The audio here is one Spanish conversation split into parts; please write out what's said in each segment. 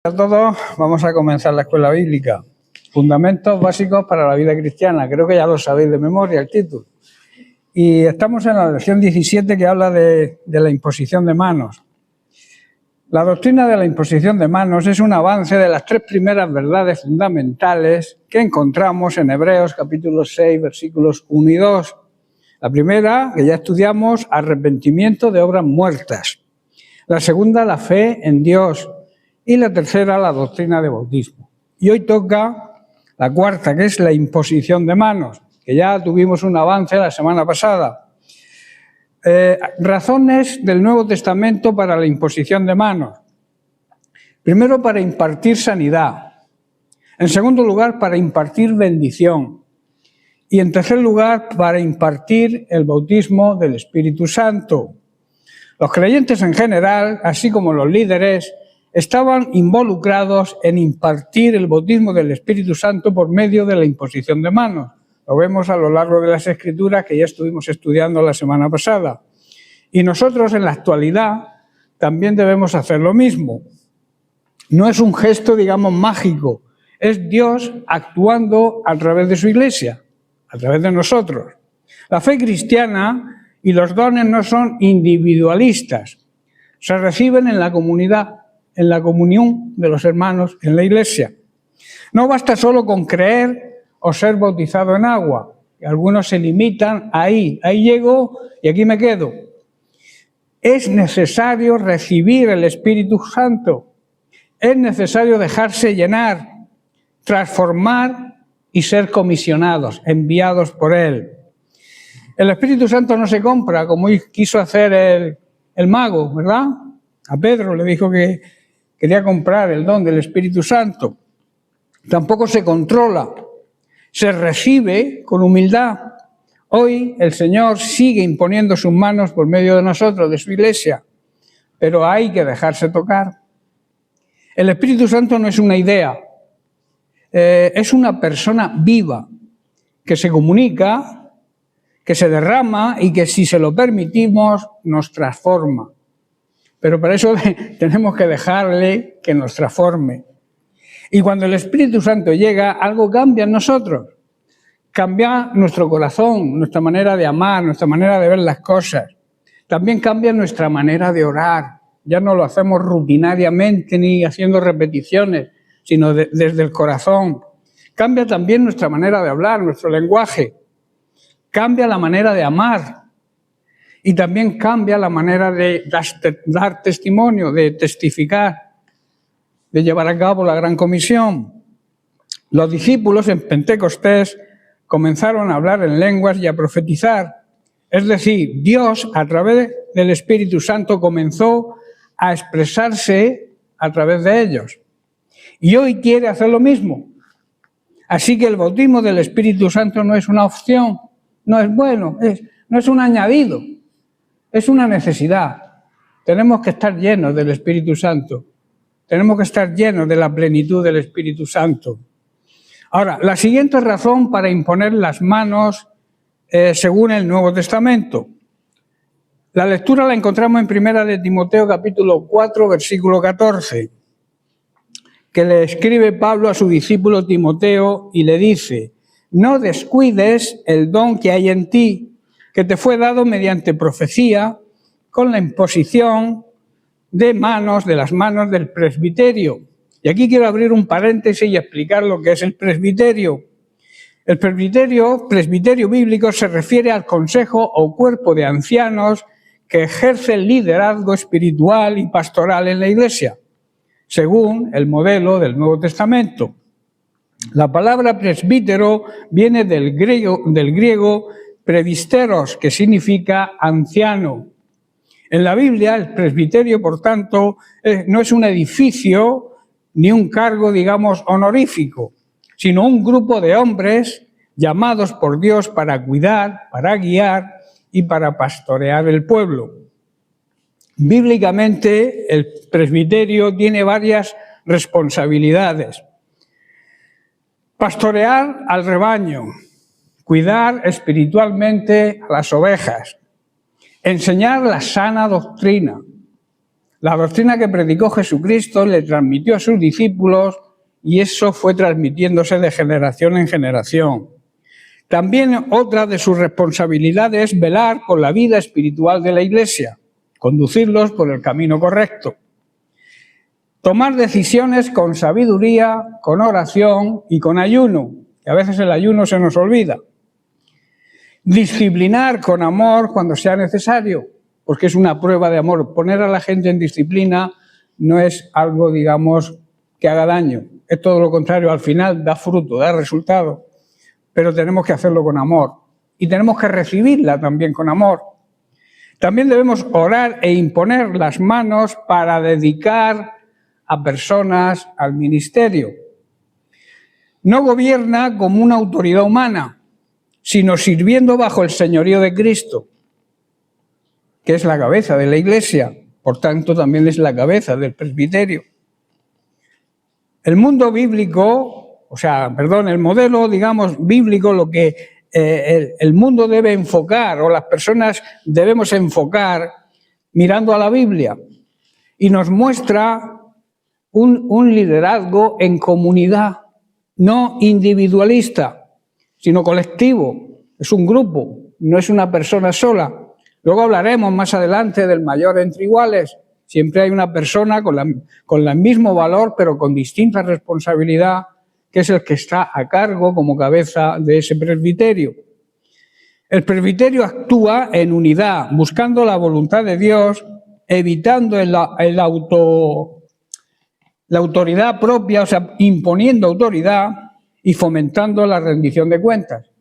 A todos, vamos a comenzar la escuela bíblica. Fundamentos básicos para la vida cristiana. Creo que ya lo sabéis de memoria el título. Y estamos en la lección 17 que habla de la imposición de manos. La doctrina de la imposición de manos es un avance de las tres primeras verdades fundamentales que encontramos en Hebreos capítulo 6, versículos 1 y 2. La primera, que ya estudiamos, arrepentimiento de obras muertas. La segunda, la fe en Dios. Y la tercera, la doctrina de bautismo. Y hoy toca la cuarta, que es la imposición de manos, que ya tuvimos un avance la semana pasada. Razones del Nuevo Testamento para la imposición de manos. Primero, para impartir sanidad. En segundo lugar, para impartir bendición. Y en tercer lugar, para impartir el bautismo del Espíritu Santo. Los creyentes en general, así como los líderes, estaban involucrados en impartir el bautismo del Espíritu Santo por medio de la imposición de manos. Lo vemos a lo largo de las Escrituras que ya estuvimos estudiando la semana pasada. Y nosotros en la actualidad también debemos hacer lo mismo. No es un gesto, digamos, mágico. Es Dios actuando a través de su iglesia, a través de nosotros. La fe cristiana y los dones no son individualistas. Se reciben en la comunidad, en la comunión de los hermanos en la iglesia. No basta solo con creer o ser bautizado en agua. Algunos se limitan ahí llego y aquí me quedo. Es necesario recibir el Espíritu Santo. Es necesario dejarse llenar, transformar y ser comisionados, enviados por Él. El Espíritu Santo no se compra como quiso hacer el mago, ¿verdad? A Pedro le dijo que quería comprar el don del Espíritu Santo. Tampoco se controla, se recibe con humildad. Hoy el Señor sigue imponiendo sus manos por medio de nosotros, de su iglesia, pero hay que dejarse tocar. El Espíritu Santo no es una idea, es una persona viva que se comunica, que se derrama y que si se lo permitimos nos transforma. Pero para eso tenemos que dejarle que nos transforme. Y cuando el Espíritu Santo llega, algo cambia en nosotros. Cambia nuestro corazón, nuestra manera de amar, nuestra manera de ver las cosas. También cambia nuestra manera de orar. Ya no lo hacemos rutinariamente ni haciendo repeticiones, sino desde el corazón. Cambia también nuestra manera de hablar, nuestro lenguaje. Cambia la manera de amar. Y también cambia la manera de dar testimonio, de testificar, de llevar a cabo la Gran Comisión. Los discípulos en Pentecostés comenzaron a hablar en lenguas y a profetizar. Es decir, Dios, a través del Espíritu Santo, comenzó a expresarse a través de ellos. Y hoy quiere hacer lo mismo. Así que el bautismo del Espíritu Santo no es una opción, no es bueno, no es un añadido. Es una necesidad. Tenemos que estar llenos del Espíritu Santo. Tenemos que estar llenos de la plenitud del Espíritu Santo. Ahora, la siguiente razón para imponer las manos según el Nuevo Testamento. La lectura la encontramos en 1 de Timoteo capítulo 4, versículo 14, que le escribe Pablo a su discípulo Timoteo y le dice: no descuides el don que hay en ti, que te fue dado mediante profecía, con la imposición de las manos del presbiterio. Y aquí quiero abrir un paréntesis y explicar lo que es el presbiterio. El presbiterio bíblico se refiere al consejo o cuerpo de ancianos que ejerce el liderazgo espiritual y pastoral en la iglesia, según el modelo del Nuevo Testamento. La palabra presbítero viene del griego presbíteros, que significa anciano. En la Biblia, el presbiterio, por tanto, no es un edificio ni un cargo, digamos, honorífico, sino un grupo de hombres llamados por Dios para cuidar, para guiar y para pastorear el pueblo. Bíblicamente, el presbiterio tiene varias responsabilidades. Pastorear al rebaño, cuidar espiritualmente a las ovejas, enseñar la sana doctrina, La doctrina que predicó Jesucristo le transmitió a sus discípulos y eso fue transmitiéndose de generación en generación. También otra de sus responsabilidades es velar por la vida espiritual de la Iglesia, conducirlos por el camino correcto. Tomar decisiones con sabiduría, con oración y con ayuno, que a veces el ayuno se nos olvida. Disciplinar con amor cuando sea necesario, porque es una prueba de amor. Poner a la gente en disciplina no es algo, digamos, que haga daño. Es todo lo contrario, al final da fruto, da resultado. Pero tenemos que hacerlo con amor. Y tenemos que recibirla también con amor. También debemos orar e imponer las manos para dedicar a personas al ministerio. No gobierna como una autoridad humana, sino sirviendo bajo el señorío de Cristo, que es la cabeza de la Iglesia, por tanto también es la cabeza del presbiterio. El mundo bíblico, el modelo, digamos, bíblico, lo que el mundo debe enfocar, o las personas debemos enfocar mirando a la Biblia, y nos muestra un liderazgo en comunidad, no individualista, sino colectivo. Es un grupo, no es una persona sola. Luego hablaremos más adelante del mayor entre iguales. Siempre hay una persona con el mismo valor, pero con distinta responsabilidad, que es el que está a cargo como cabeza de ese presbiterio. El presbiterio actúa en unidad, buscando la voluntad de Dios, evitando la autoridad propia, imponiendo autoridad y fomentando la rendición de cuentas.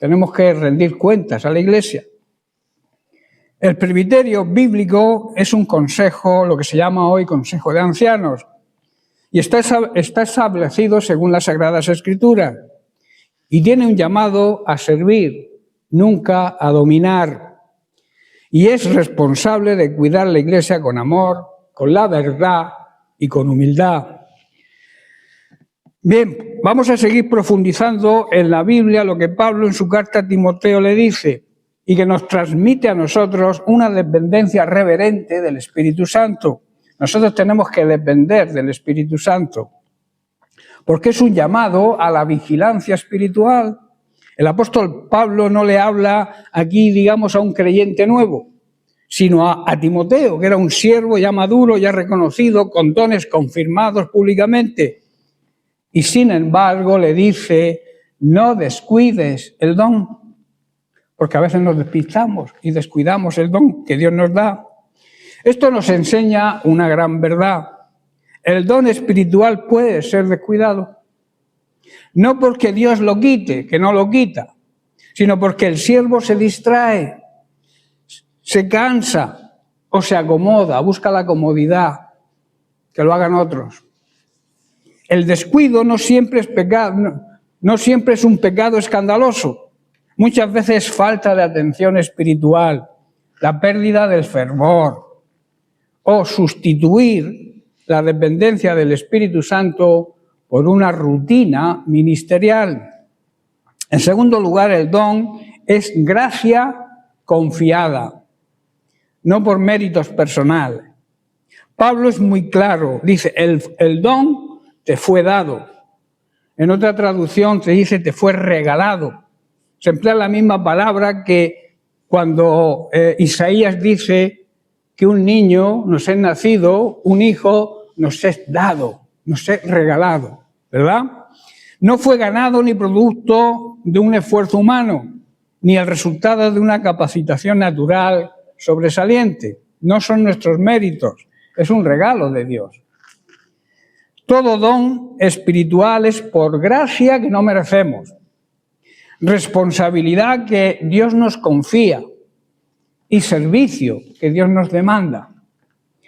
Tenemos que rendir cuentas a la Iglesia. El presbiterio bíblico es un consejo, lo que se llama hoy consejo de ancianos, y está establecido según las Sagradas Escrituras, y tiene un llamado a servir, nunca a dominar, y es responsable de cuidar la Iglesia con amor, con la verdad y con humildad. Bien, vamos a seguir profundizando en la Biblia lo que Pablo en su carta a Timoteo le dice y que nos transmite a nosotros una dependencia reverente del Espíritu Santo. Nosotros tenemos que depender del Espíritu Santo porque es un llamado a la vigilancia espiritual. El apóstol Pablo no le habla aquí, digamos, a un creyente nuevo, sino a Timoteo, que era un siervo ya maduro, ya reconocido, con dones confirmados públicamente. Y sin embargo le dice, no descuides el don, porque a veces nos despistamos y descuidamos el don que Dios nos da. Esto nos enseña una gran verdad. El don espiritual puede ser descuidado. No porque Dios lo quite, que no lo quita, sino porque el siervo se distrae, se cansa o se acomoda, busca la comodidad, que lo hagan otros. El descuido no siempre es pecado, no siempre es un pecado escandaloso. Muchas veces es falta de atención espiritual, la pérdida del fervor o sustituir la dependencia del Espíritu Santo por una rutina ministerial. En segundo lugar, el don es gracia confiada, no por méritos personales. Pablo es muy claro, dice, el don te fue dado. En otra traducción te dice, te fue regalado. Se emplea la misma palabra que cuando Isaías dice que un niño nos es nacido, un hijo nos es dado, nos es regalado, ¿verdad? No fue ganado ni producto de un esfuerzo humano, ni el resultado de una capacitación natural sobresaliente. No son nuestros méritos, es un regalo de Dios. Todo don espiritual es por gracia que no merecemos, responsabilidad que Dios nos confía y servicio que Dios nos demanda.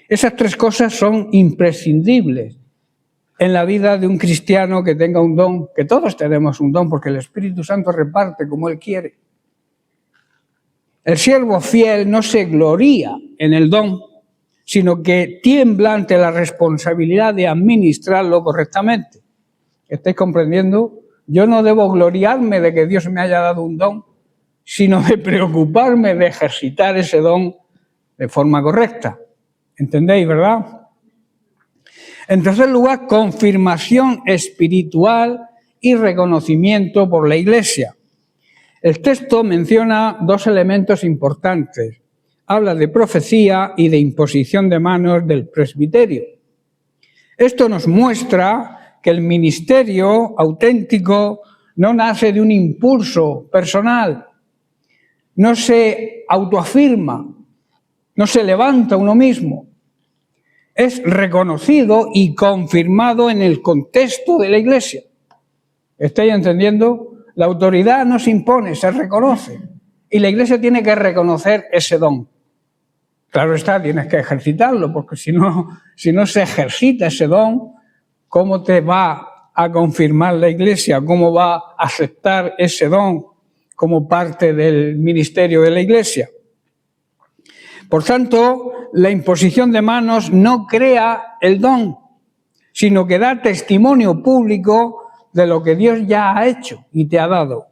Esas tres cosas son imprescindibles en la vida de un cristiano que tenga un don, que todos tenemos un don, porque el Espíritu Santo reparte como Él quiere. El siervo fiel no se gloría en el don, sino que tiembla ante la responsabilidad de administrarlo correctamente. ¿Estáis comprendiendo? Yo no debo gloriarme de que Dios me haya dado un don, sino de preocuparme de ejercitar ese don de forma correcta. ¿Entendéis, verdad? En tercer lugar, confirmación espiritual y reconocimiento por la Iglesia. El texto menciona dos elementos importantes. Habla de profecía y de imposición de manos del presbiterio. Esto nos muestra que el ministerio auténtico no nace de un impulso personal, no se autoafirma, no se levanta uno mismo. Es reconocido y confirmado en el contexto de la Iglesia. ¿Estáis entendiendo? La autoridad no se impone, se reconoce. Y la Iglesia tiene que reconocer ese don. Claro está, tienes que ejercitarlo, porque si no se ejercita ese don, ¿cómo te va a confirmar la Iglesia? ¿Cómo va a aceptar ese don como parte del ministerio de la Iglesia? Por tanto, la imposición de manos no crea el don, sino que da testimonio público de lo que Dios ya ha hecho y te ha dado.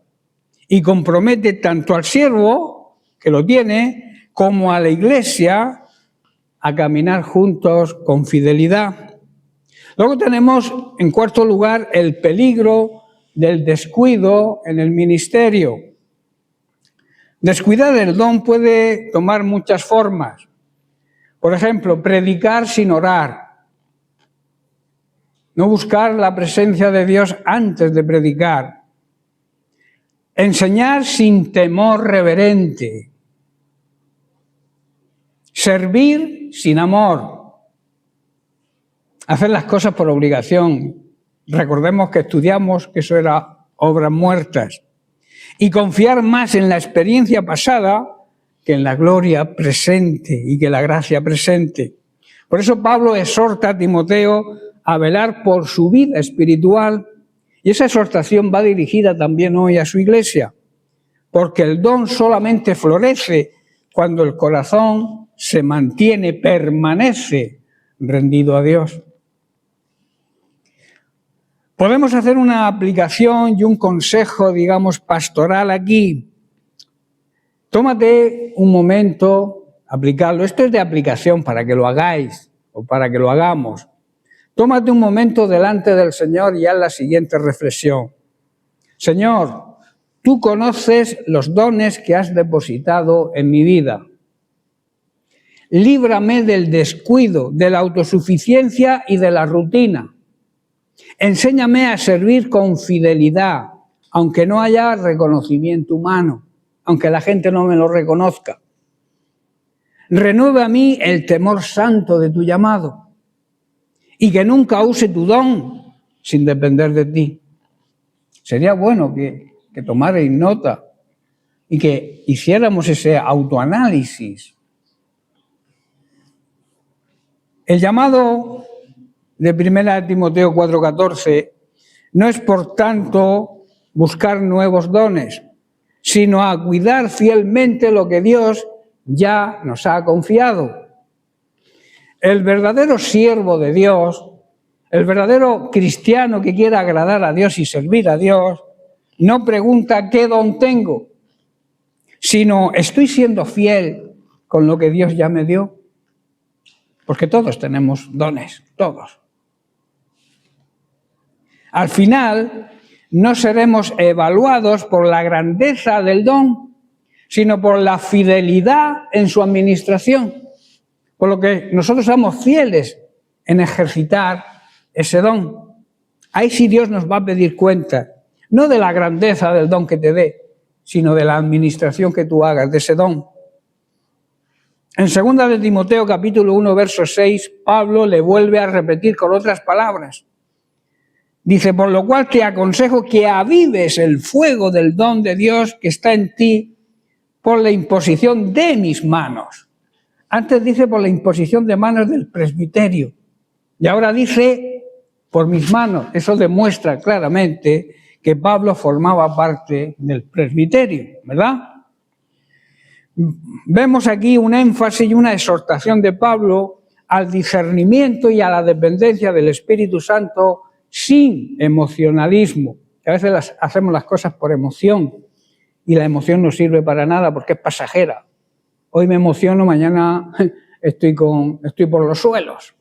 Y compromete tanto al siervo, que lo tiene, como a la Iglesia a caminar juntos con fidelidad. Luego tenemos, en cuarto lugar, el peligro del descuido en el ministerio. Descuidar el don puede tomar muchas formas. Por ejemplo, predicar sin orar. No buscar la presencia de Dios antes de predicar. Enseñar sin temor reverente. Servir sin amor. Hacer las cosas por obligación. Recordemos que estudiamos que eso era obras muertas. Y confiar más en la experiencia pasada que en la gloria presente y que la gracia presente. Por eso Pablo exhorta a Timoteo a velar por su vida espiritual, y esa exhortación va dirigida también hoy a su Iglesia, porque el don solamente florece cuando el corazón se mantiene, permanece rendido a Dios. Podemos hacer una aplicación y un consejo, digamos, pastoral aquí. Tómate un momento, aplicarlo. Esto es de aplicación para que lo hagáis o para que lo hagamos. Tómate un momento delante del Señor y haz la siguiente reflexión. Señor, tú conoces los dones que has depositado en mi vida. Líbrame del descuido, de la autosuficiencia y de la rutina. Enséñame a servir con fidelidad, aunque no haya reconocimiento humano, aunque la gente no me lo reconozca. Renueva a mí el temor santo de tu llamado y que nunca use tu don sin depender de ti. Sería bueno que tomarais nota y que hiciéramos ese autoanálisis. El llamado de 1 Timoteo 4:14 no es, por tanto, buscar nuevos dones, sino a cuidar fielmente lo que Dios ya nos ha confiado. El verdadero siervo de Dios, el verdadero cristiano que quiera agradar a Dios y servir a Dios, no pregunta qué don tengo, sino estoy siendo fiel con lo que Dios ya me dio. Porque todos tenemos dones, todos. Al final, no seremos evaluados por la grandeza del don, sino por la fidelidad en su administración. Por lo que nosotros somos fieles en ejercitar ese don. Ahí sí Dios nos va a pedir cuenta, no de la grandeza del don que te dé, sino de la administración que tú hagas de ese don. En 2 de Timoteo capítulo 1, verso 6, Pablo le vuelve a repetir con otras palabras. Dice, por lo cual te aconsejo que avives el fuego del don de Dios que está en ti por la imposición de mis manos. Antes dice por la imposición de manos del presbiterio. Y ahora dice por mis manos. Eso demuestra claramente que Pablo formaba parte del presbiterio, ¿verdad? Vemos aquí un énfasis y una exhortación de Pablo al discernimiento y a la dependencia del Espíritu Santo sin emocionalismo. A veces hacemos las cosas por emoción y la emoción no sirve para nada porque es pasajera. Hoy me emociono, mañana estoy por los suelos.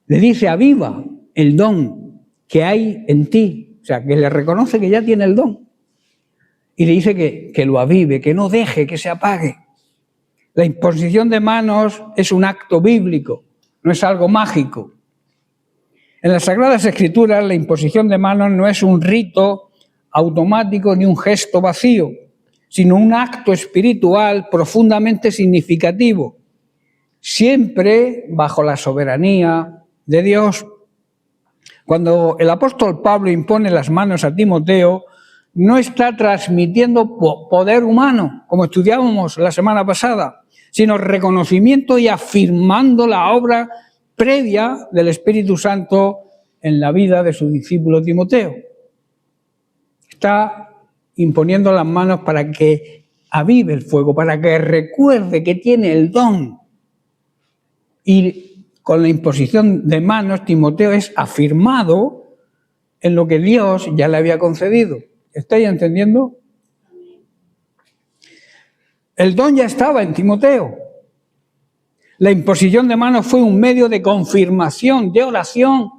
Le dice, aviva el don que hay en ti. O sea, que le reconoce que ya tiene el don. Y le dice que lo avive, que no deje que se apague. La imposición de manos es un acto bíblico, no es algo mágico. En las Sagradas Escrituras, la imposición de manos no es un rito automático ni un gesto vacío, sino un acto espiritual profundamente significativo, siempre bajo la soberanía de Dios. Cuando el apóstol Pablo impone las manos a Timoteo, no está transmitiendo poder humano, como estudiábamos la semana pasada, sino reconocimiento y afirmando la obra previa del Espíritu Santo en la vida de su discípulo Timoteo. Está imponiendo las manos para que avive el fuego, para que recuerde que tiene el don. Y con la imposición de manos, Timoteo es afirmado en lo que Dios ya le había concedido. ¿Estáis entendiendo? El don ya estaba en Timoteo. La imposición de manos fue un medio de confirmación, de oración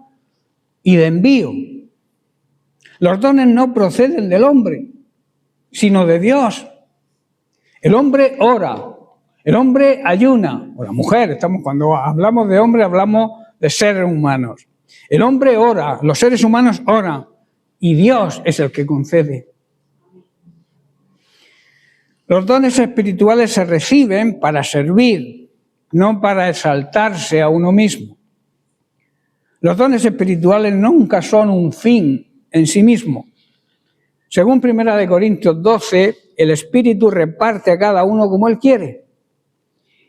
y de envío. Los dones no proceden del hombre, sino de Dios. El hombre ora, el hombre ayuna, o la mujer, cuando hablamos de hombre hablamos de seres humanos. El hombre ora, los seres humanos oran, y Dios es el que concede. Los dones espirituales se reciben para servir, no para exaltarse a uno mismo. Los dones espirituales nunca son un fin en sí mismo. Según 1 Corintios 12, el Espíritu reparte a cada uno como Él quiere.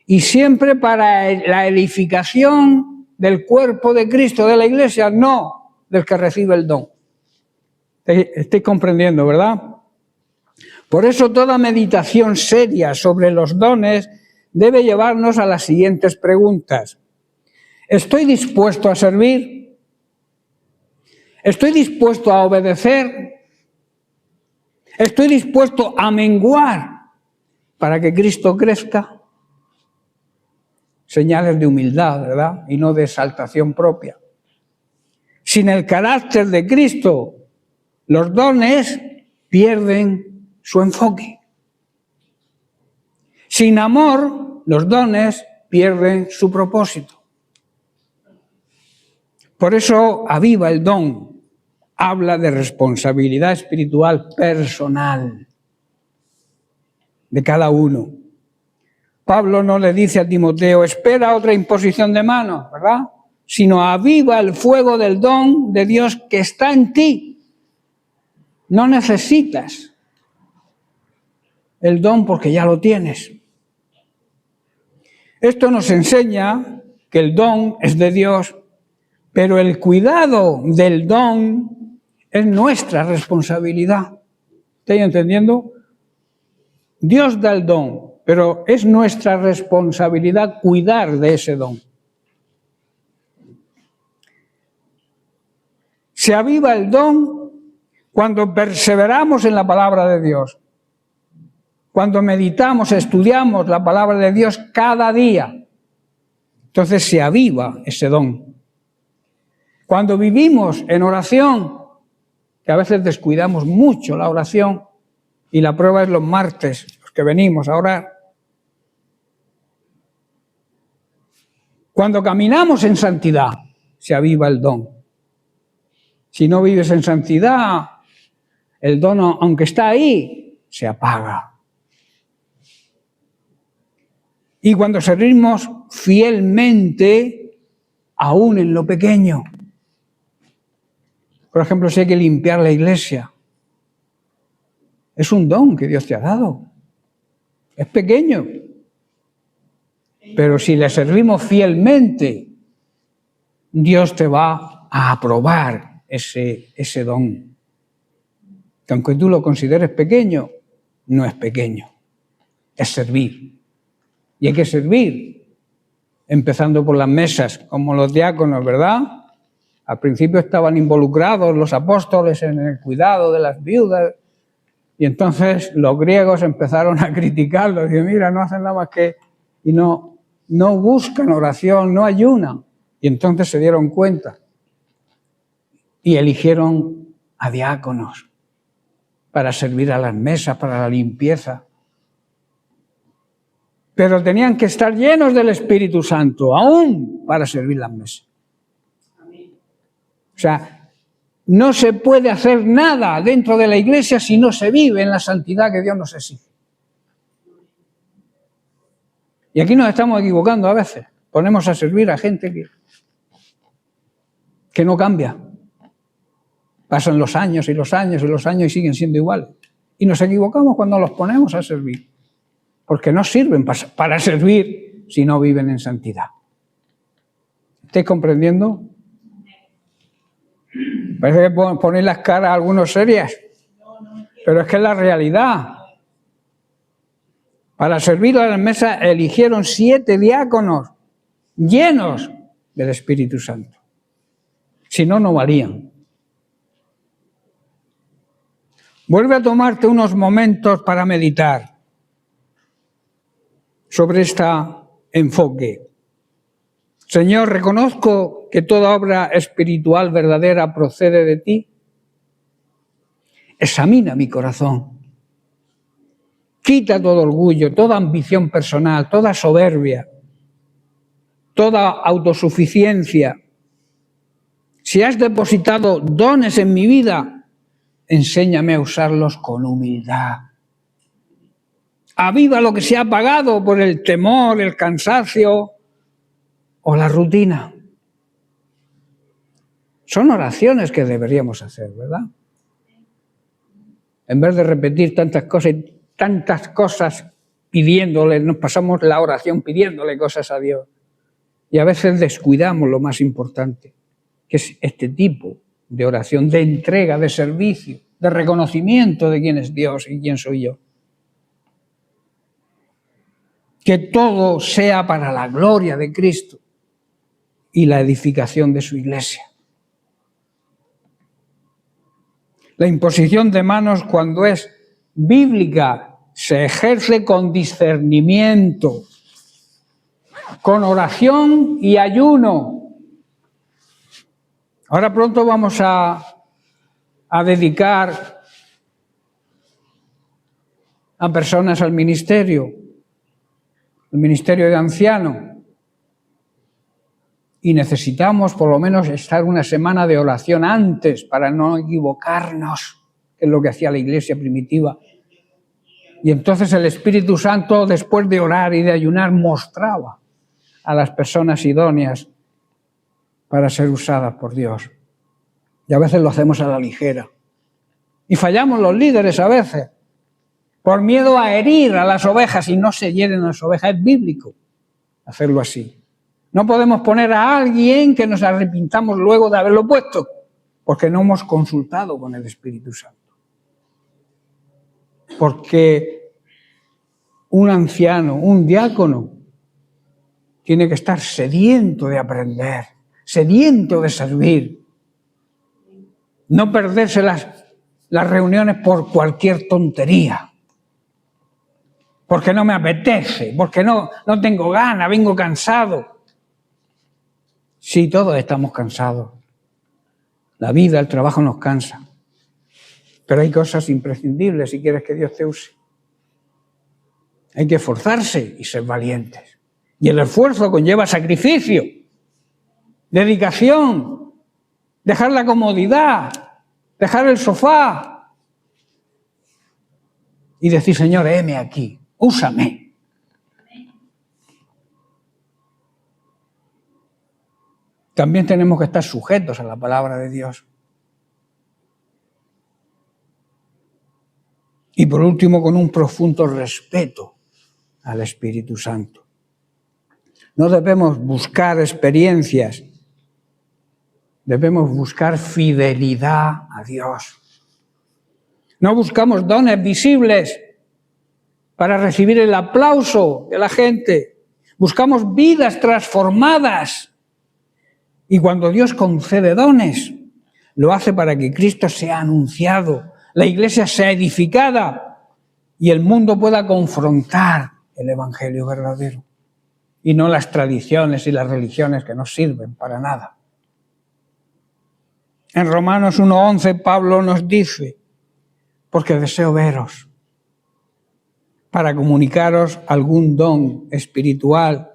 Y siempre para la edificación del cuerpo de Cristo, de la Iglesia, no del que recibe el don. Estoy comprendiendo, ¿verdad? Por eso toda meditación seria sobre los dones debe llevarnos a las siguientes preguntas. ¿Estoy dispuesto a servir? ¿Estoy dispuesto a obedecer? ¿Estoy dispuesto a menguar para que Cristo crezca? Señales de humildad, ¿verdad? Y no de exaltación propia. Sin el carácter de Cristo, los dones pierden su enfoque. Sin amor, los dones pierden su propósito. Por eso aviva el don. Habla de responsabilidad espiritual personal de cada uno. Pablo no le dice a Timoteo, espera otra imposición de manos, ¿verdad? Sino aviva el fuego del don de Dios que está en ti. No necesitas el don porque ya lo tienes. Esto nos enseña que el don es de Dios, pero el cuidado del don es nuestra responsabilidad. ¿Estáis entendiendo? Dios da el don, pero es nuestra responsabilidad cuidar de ese don. Se aviva el don cuando perseveramos en la palabra de Dios, cuando meditamos, estudiamos la palabra de Dios cada día. Entonces se aviva ese don. Cuando vivimos en oración, que a veces descuidamos mucho la oración, y la prueba es los martes, los que venimos a orar. Cuando caminamos en santidad, se aviva el don. Si no vives en santidad, el don, aunque está ahí, se apaga. Y cuando servimos fielmente, aún en lo pequeño. Por ejemplo, si hay que limpiar la iglesia, es un don que Dios te ha dado. Es pequeño. Pero si le servimos fielmente, Dios te va a aprobar ese don. Que aunque tú lo consideres pequeño, no es pequeño. Es servir. Y hay que servir, empezando por las mesas, como los diáconos, ¿verdad? Al principio estaban involucrados los apóstoles en el cuidado de las viudas, y entonces los griegos empezaron a criticarlos, y mira, no hacen nada más que... Y no, no buscan oración, no ayunan. Y entonces se dieron cuenta y eligieron a diáconos para servir a las mesas, para la limpieza. Pero tenían que estar llenos del Espíritu Santo, aún para servir las mesas. O sea, no se puede hacer nada dentro de la iglesia si no se vive en la santidad que Dios nos exige. Y aquí nos estamos equivocando a veces. Ponemos a servir a gente que no cambia. Pasan los años y los años y los años y siguen siendo iguales. Y nos equivocamos cuando los ponemos a servir. Porque no sirven para servir si no viven en santidad. ¿Estáis comprendiendo? Parece que ponéis las caras a algunos serias, pero es que es la realidad. Para servir a las mesas eligieron 7 diáconos llenos del Espíritu Santo. Si no, no valían. Vuelve a tomarte unos momentos para meditar sobre este enfoque. Señor, reconozco que toda obra espiritual verdadera procede de ti. Examina mi corazón. Quita todo orgullo, toda ambición personal, toda soberbia, toda autosuficiencia. Si has depositado dones en mi vida, enséñame a usarlos con humildad. Aviva lo que se ha apagado por el temor, el cansancio o la rutina. Son oraciones que deberíamos hacer, ¿verdad? En vez de repetir tantas cosas pidiéndole, nos pasamos la oración pidiéndole cosas a Dios. Y a veces descuidamos lo más importante, que es este tipo de oración, de entrega, de servicio, de reconocimiento de quién es Dios y quién soy yo. Que todo sea para la gloria de Cristo y la edificación de su iglesia. La imposición de manos, cuando es bíblica, se ejerce con discernimiento, con oración y ayuno. Ahora pronto vamos a dedicar a personas al ministerio, el ministerio de ancianos. Y necesitamos por lo menos estar una semana de oración antes para no equivocarnos, que es lo que hacía la iglesia primitiva. Y entonces el Espíritu Santo, después de orar y de ayunar, mostraba a las personas idóneas para ser usadas por Dios. Y a veces lo hacemos a la ligera. Y fallamos los líderes a veces, por miedo a herir a las ovejas, y no se hieren las ovejas. Es bíblico hacerlo así. No podemos poner a alguien que nos arrepintamos luego de haberlo puesto, porque no hemos consultado con el Espíritu Santo. Porque un anciano, un diácono, tiene que estar sediento de aprender, sediento de servir. No perderse las reuniones por cualquier tontería. Porque no me apetece, porque no tengo ganas, vengo cansado. Sí, todos estamos cansados. La vida, el trabajo nos cansa. Pero hay cosas imprescindibles si quieres que Dios te use. Hay que esforzarse y ser valientes. Y el esfuerzo conlleva sacrificio, dedicación, dejar la comodidad, dejar el sofá y decir, Señor, heme aquí, úsame. También tenemos que estar sujetos a la palabra de Dios. Y por último, con un profundo respeto al Espíritu Santo. No debemos buscar experiencias, debemos buscar fidelidad a Dios. No buscamos dones visibles para recibir el aplauso de la gente. Buscamos vidas transformadas. Y cuando Dios concede dones, lo hace para que Cristo sea anunciado, la iglesia sea edificada y el mundo pueda confrontar el Evangelio verdadero. y no las tradiciones y las religiones que no sirven para nada. En Romanos 1:11 Pablo nos dice: porque deseo veros para comunicaros algún don espiritual,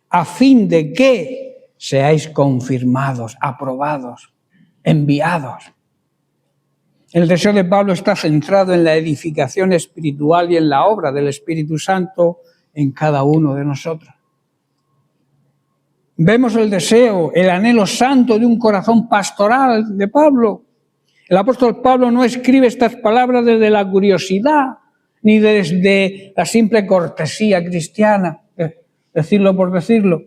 a fin de que seáis confirmados, aprobados, enviados. El deseo de Pablo está centrado en la edificación espiritual y en la obra del Espíritu Santo en cada uno de nosotros. Vemos el deseo, el anhelo santo de un corazón pastoral de Pablo. El apóstol Pablo no escribe estas palabras desde la curiosidad, ni desde la simple cortesía cristiana, decirlo por decirlo.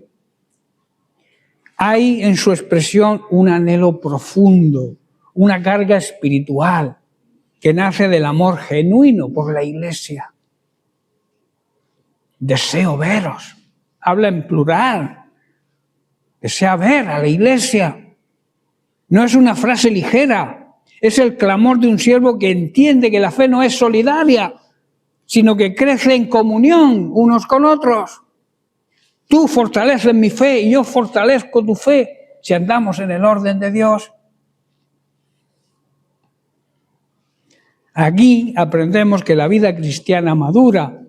Hay en su expresión un anhelo profundo, una carga espiritual que nace del amor genuino por la Iglesia. Deseo veros, habla en plural, desea ver a la Iglesia. No es una frase ligera, es el clamor de un siervo que entiende que la fe no es solidaria, sino que crece en comunión unos con otros. Tú fortaleces mi fe y yo fortalezco tu fe si andamos en el orden de Dios. Aquí aprendemos que la vida cristiana madura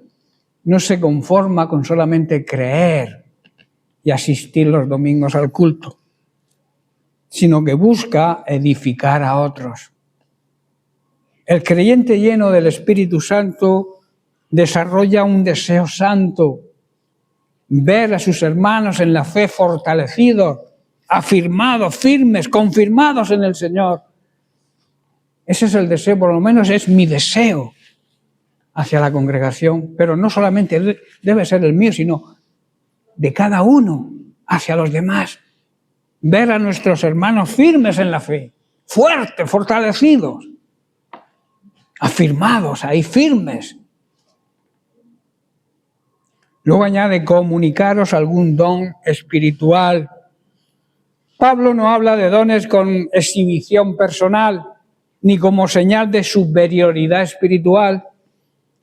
no se conforma con solamente creer y asistir los domingos al culto, sino que busca edificar a otros. El creyente lleno del Espíritu Santo desarrolla un deseo santo, ver a sus hermanos en la fe fortalecidos, afirmados, firmes, confirmados en el Señor. Ese es el deseo, por lo menos es mi deseo hacia la congregación, pero no solamente debe ser el mío, sino de cada uno hacia los demás. Ver a nuestros hermanos firmes en la fe, fuertes, fortalecidos, afirmados ahí, firmes. Luego añade: comunicaros algún don espiritual. Pablo no habla de dones con exhibición personal, ni como señal de superioridad espiritual.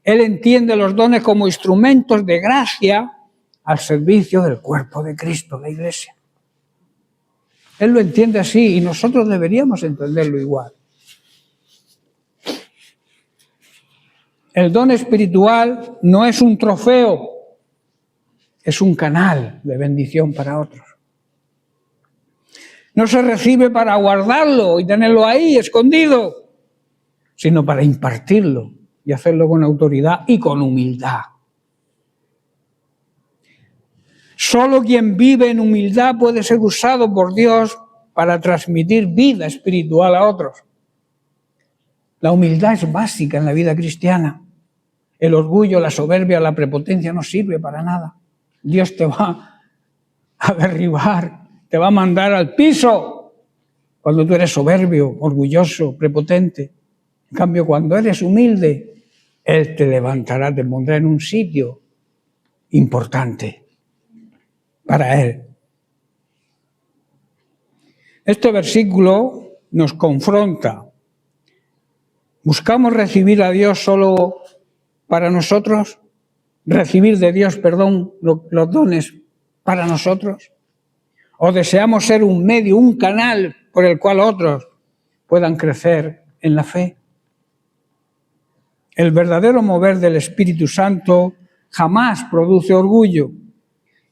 Él entiende los dones como instrumentos de gracia al servicio del cuerpo de Cristo, la Iglesia. Él lo entiende así y nosotros deberíamos entenderlo igual. El don espiritual no es un trofeo, es un canal de bendición para otros. No se recibe para guardarlo y tenerlo ahí escondido, sino para impartirlo y hacerlo con autoridad y con humildad. Solo quien vive en humildad puede ser usado por Dios para transmitir vida espiritual a otros. La humildad es básica en la vida cristiana. El orgullo, la soberbia, la prepotencia no sirve para nada. Dios te va a derribar, te va a mandar al piso cuando tú eres soberbio, orgulloso, prepotente. En cambio, cuando eres humilde, Él te levantará, te pondrá en un sitio importante para Él. Este versículo nos confronta. ¿Buscamos recibir a Dios solo para nosotros? ¿Recibir de Dios, los dones para nosotros? ¿O deseamos ser un medio, un canal por el cual otros puedan crecer en la fe? El verdadero mover del Espíritu Santo jamás produce orgullo,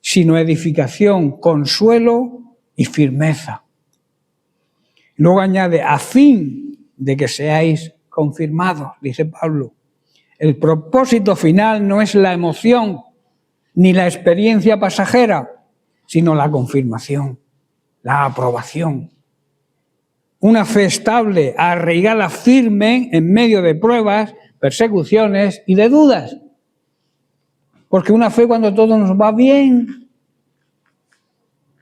sino edificación, consuelo y firmeza. Luego añade: a fin de que seáis confirmados, dice Pablo. El propósito final no es la emoción ni la experiencia pasajera, sino la confirmación, la aprobación. Una fe estable, arraigada, firme en medio de pruebas, persecuciones y de dudas. Porque una fe cuando todo nos va bien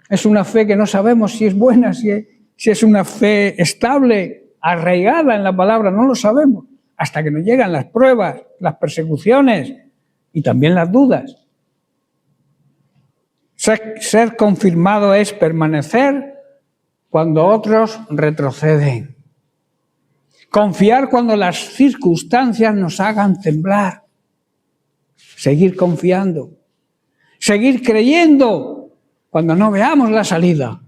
es una fe que no sabemos si es buena, si es una fe estable, arraigada en la palabra, no lo sabemos, hasta que nos llegan las pruebas, las persecuciones y también las dudas. Ser confirmado es permanecer cuando otros retroceden. Confiar cuando las circunstancias nos hagan temblar. Seguir confiando. seguir creyendo cuando no veamos la salida,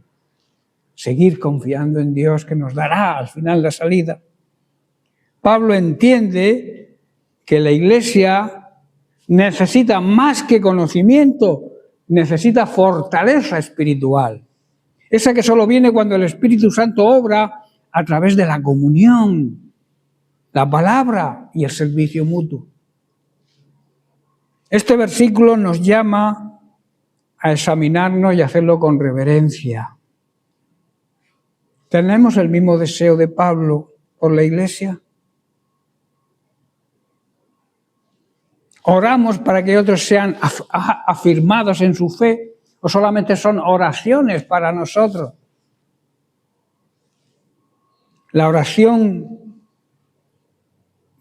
seguir confiando en Dios que nos dará al final la salida. Pablo entiende que la Iglesia necesita más que conocimiento, necesita fortaleza espiritual. Esa que solo viene cuando el Espíritu Santo obra a través de la comunión, la palabra y el servicio mutuo. Este versículo nos llama a examinarnos y hacerlo con reverencia. ¿Tenemos el mismo deseo de Pablo por la Iglesia? ¿Oramos para que otros sean afirmados en su fe o solamente son oraciones para nosotros? La oración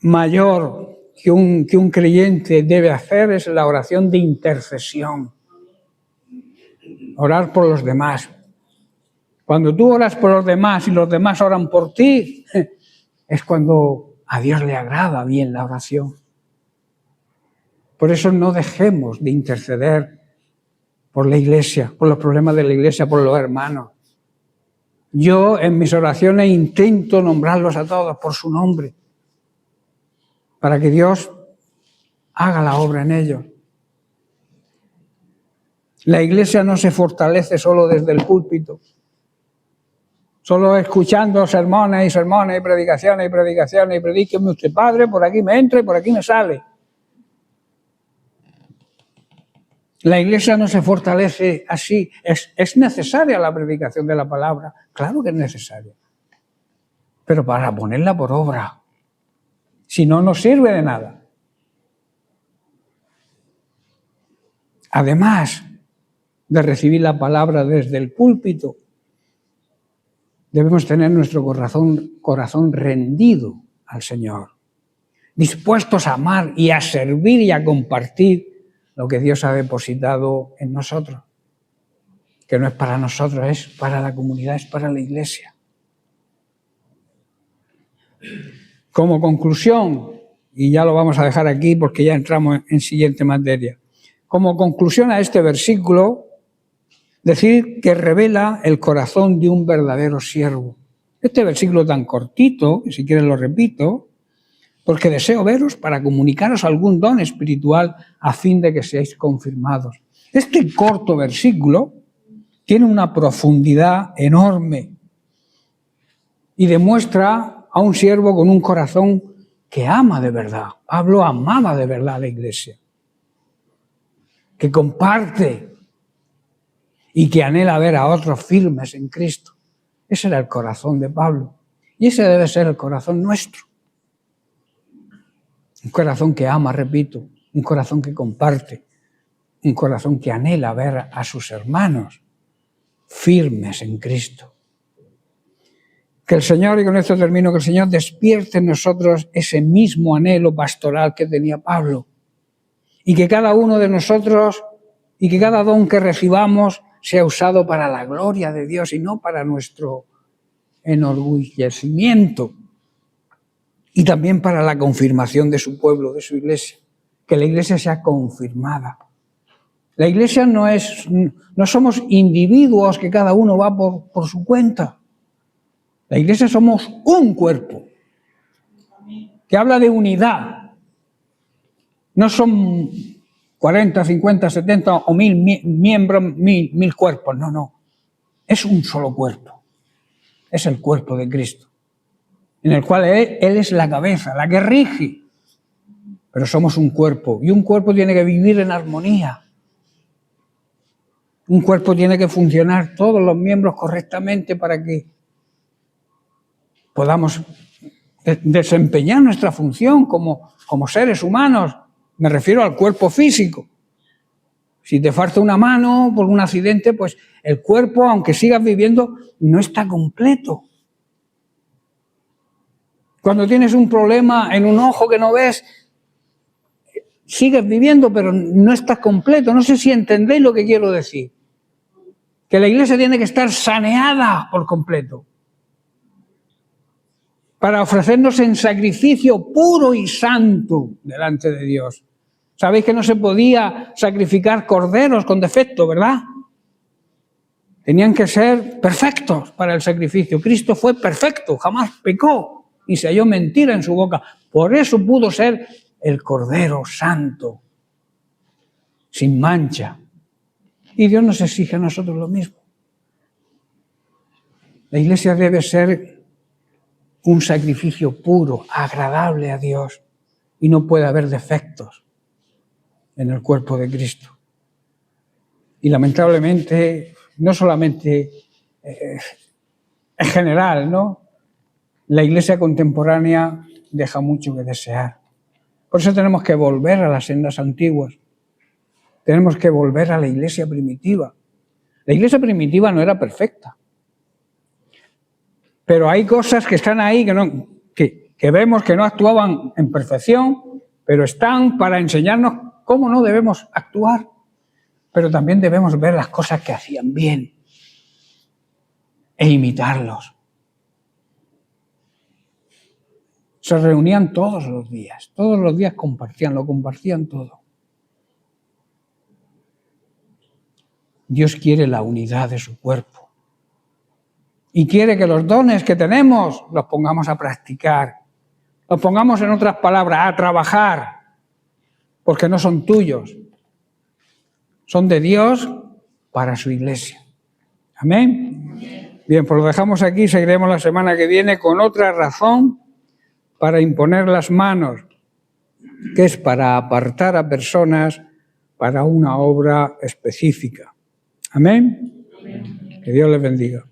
mayor que un creyente debe hacer es la oración de intercesión. Orar por los demás. Cuando tú oras por los demás y los demás oran por ti, es cuando a Dios le agrada bien la oración. Por eso no dejemos de interceder por la Iglesia, por los problemas de la Iglesia, por los hermanos. Yo en mis oraciones intento nombrarlos a todos por su nombre, para que Dios haga la obra en ellos. La Iglesia no se fortalece solo desde el púlpito, solo escuchando sermones y sermones y predicaciones y predíqueme usted, Padre, por aquí me entra y por aquí me sale. La Iglesia no se fortalece así. Es necesaria la predicación de la palabra, claro que es necesaria, pero para ponerla por obra. Si no, no sirve de nada. Además de recibir la palabra desde el púlpito, debemos tener nuestro corazón rendido al Señor, dispuestos a amar y a servir y a compartir lo que Dios ha depositado en nosotros, que no es para nosotros, es para la comunidad, es para la Iglesia. Como conclusión, y ya lo vamos a dejar aquí porque ya entramos en siguiente materia, como conclusión a este versículo, decir que revela el corazón de un verdadero siervo. Este versículo tan cortito, si quieren lo repito, porque deseo veros para comunicaros algún don espiritual a fin de que seáis confirmados. Este corto versículo tiene una profundidad enorme y demuestra a un siervo con un corazón que ama de verdad. Pablo amaba de verdad a la Iglesia, que comparte y que anhela ver a otros firmes en Cristo. Ese era el corazón de Pablo y ese debe ser el corazón nuestro. Un corazón que ama, repito, un corazón que comparte, un corazón que anhela ver a sus hermanos firmes en Cristo. Que el Señor, y con esto termino, que el Señor despierte en nosotros ese mismo anhelo pastoral que tenía Pablo y que cada uno de nosotros y que cada don que recibamos sea usado para la gloria de Dios y no para nuestro enorgullecimiento. Y también para la confirmación de su pueblo, de su Iglesia. Que la Iglesia sea confirmada. La Iglesia no somos individuos que cada uno va por su cuenta. La Iglesia somos un cuerpo que habla de unidad. No son 40, 50, 70 o 1000 miembros, 1000 cuerpos. No. Es un solo cuerpo. Es el cuerpo de Cristo, en el cual Él es la cabeza, la que rige. Pero somos un cuerpo, y un cuerpo tiene que vivir en armonía. Un cuerpo tiene que funcionar todos los miembros correctamente para que podamos desempeñar nuestra función como seres humanos. Me refiero al cuerpo físico. Si te falta una mano por un accidente, pues el cuerpo, aunque sigas viviendo, no está completo. Cuando tienes un problema en un ojo que no ves, sigues viviendo, pero no estás completo. No sé si entendéis lo que quiero decir. Que la Iglesia tiene que estar saneada por completo para ofrecernos en sacrificio puro y santo delante de Dios. Sabéis que no se podía sacrificar corderos con defecto, ¿verdad? Tenían que ser perfectos para el sacrificio. Cristo fue perfecto, jamás pecó y se halló mentira en su boca. Por eso pudo ser el Cordero Santo, sin mancha. Y Dios nos exige a nosotros lo mismo. La Iglesia debe ser un sacrificio puro, agradable a Dios, y no puede haber defectos en el cuerpo de Cristo. Y lamentablemente, no solamente en general, ¿no? La Iglesia contemporánea deja mucho que desear. Por eso tenemos que volver a las sendas antiguas. Tenemos que volver a la Iglesia primitiva. La Iglesia primitiva no era perfecta. Pero hay cosas que están ahí que vemos que no actuaban en perfección, pero están para enseñarnos cómo no debemos actuar. Pero también debemos ver las cosas que hacían bien e imitarlos. Se reunían todos los días lo compartían todo. Dios quiere la unidad de su cuerpo. Y quiere que los dones que tenemos los pongamos a practicar. Los pongamos, en otras palabras, a trabajar. Porque no son tuyos. Son de Dios para su Iglesia. Amén. Bien, pues lo dejamos aquí. Seguiremos la semana que viene con otra razón para imponer las manos, que es para apartar a personas para una obra específica. Amén. Que Dios les bendiga.